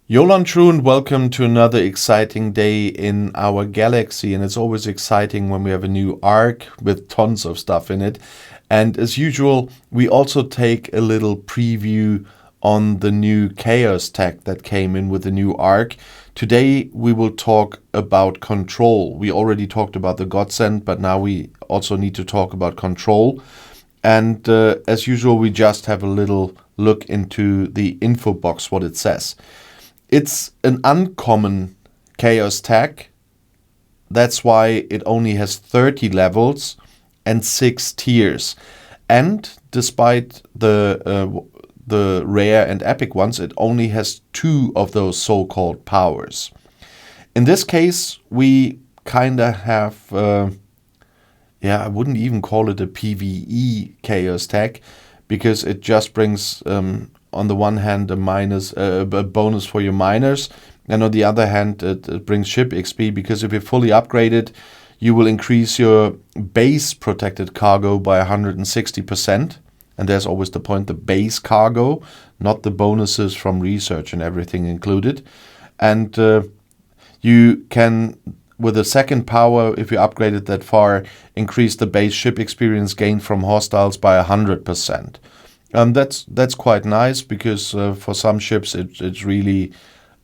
Yolan True and welcome to another exciting day in our galaxy, and it's always exciting when we have a new arc with tons of stuff in it. And as usual, we also take a little preview on the new Chaos tech that came in with the new arc. Today we will talk about Control. We already talked about the Godsend, but now we also need to talk about Control. And as usual, we just have a little look into the info box, what it says. It's an uncommon Chaos tech. That's why it only has 30 levels and 6 tiers. And despite the rare and epic ones, it only has 2 of those so-called powers. In this case, we kind of have, I wouldn't even call it a PvE Chaos tech, because it just brings on the one hand a bonus for your miners, and on the other hand it brings ship XP, because if you're fully upgraded you will increase your base protected cargo by 160%, and there's always the point, the base cargo, not the bonuses from research and everything included. And you can, with a second power, if you upgrade it that far, increase the base ship experience gained from hostiles by 100%. That's quite nice, because for some ships it's really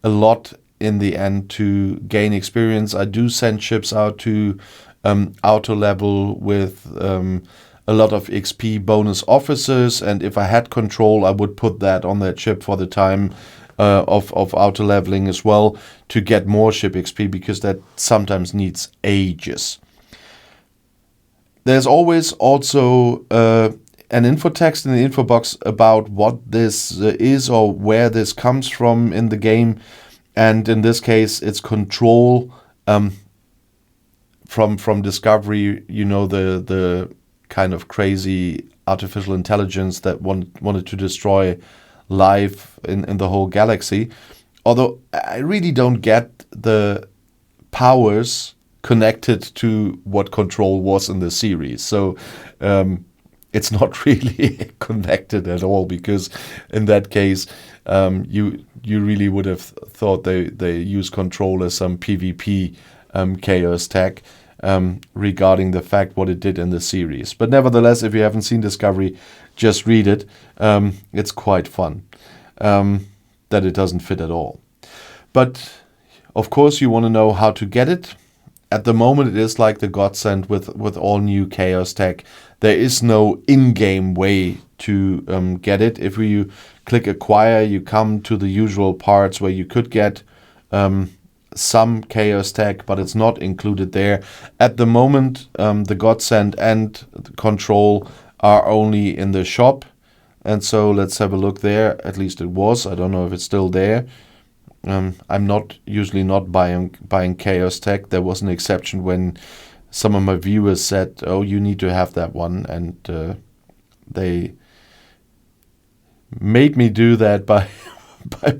a lot in the end to gain experience. I do send ships out to auto level with a lot of XP bonus officers, and if I had Control I would put that on that ship for the time of auto leveling as well, to get more ship XP, because that sometimes needs ages. There's always also an info text in the info box about what this is or where this comes from in the game, and in this case it's Control from Discovery, the kind of crazy artificial intelligence that wanted to destroy life in the whole galaxy. Although I really don't get the powers connected to what Control was in the series, so it's not really connected at all, because in that case you really would have thought they use Control as some PvP Chaos tech regarding the fact what it did in the series. But nevertheless, if you haven't seen Discovery, just read it. It's quite fun that it doesn't fit at all. But of course you want to know how to get it. At the moment it is like the Godsend with all new Chaos tech. There is no in-game way to get it. If you click acquire, you come to the usual parts where you could get some Chaos tech, but it's not included there. At the moment the Godsend and the Control are only in the shop, and so let's have a look there. At least it was. I don't know if it's still there. I'm usually not buying Chaos tech. There was an exception when some of my viewers said, "Oh, you need to have that one," and they made me do that by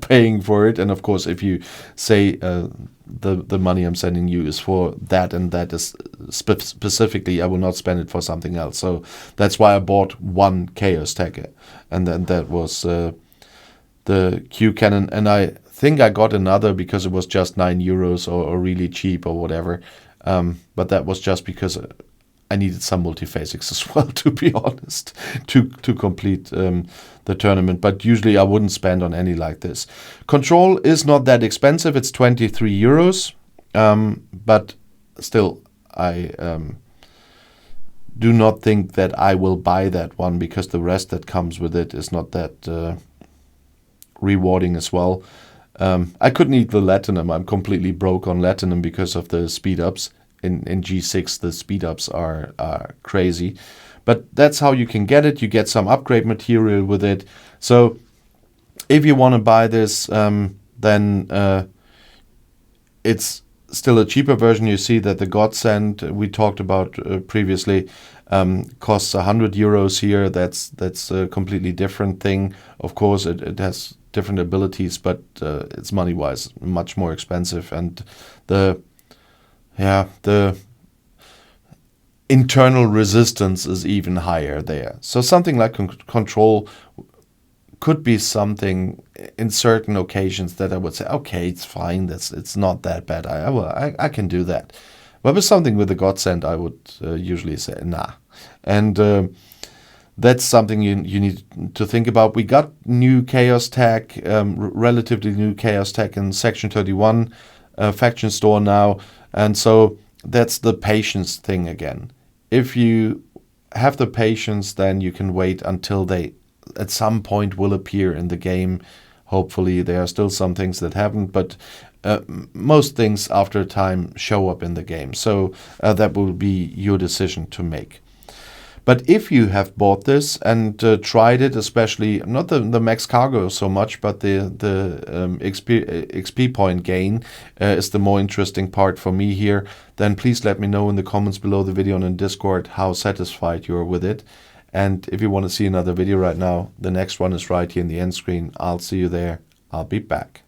paying for it. And of course, if you say the money I'm sending you is for that, and that is specifically, I will not spend it for something else. So that's why I bought one Chaos tech, and then that was the Q cannon, and I think I got another because it was just €9 or really cheap or whatever. But that was just because I needed some multiphasics as well, to be honest, to complete the tournament. But usually I wouldn't spend on any like this. Control is not that expensive. It's €23. But still, I do not think that I will buy that one, because the rest that comes with it is not that rewarding as well. I couldn't eat the Latinum. I'm completely broke on Latinum because of the speed ups. In G6 the speed ups are crazy. But that's how you can get it. You get some upgrade material with it. So if you want to buy this, then it's still a cheaper version. You see that the Godsend we talked about previously costs €100 here. That's a completely different thing. Of course, it has different abilities, but it's money-wise much more expensive, and the internal resistance is even higher there. So something like Control could be something in certain occasions that I would say, okay, it's fine. It's not that bad. I can do that. But with something with a godsend, I would usually say nah. And that's something you need to think about. We got new chaos tag, relatively new chaos tag in Section 31 faction store now, and so that's the patience thing again. If you have the patience, then you can wait until they at some point will appear in the game. Hopefully there are still some things that haven't, but most things after a time show up in the game. So that will be your decision to make. But if you have bought this and tried it, especially not the max cargo so much, but the XP point gain is the more interesting part for me here, then please let me know in the comments below the video and in Discord how satisfied you are with it. And if you want to see another video right now, the next one is right here in the end screen. I'll see you there. I'll be back.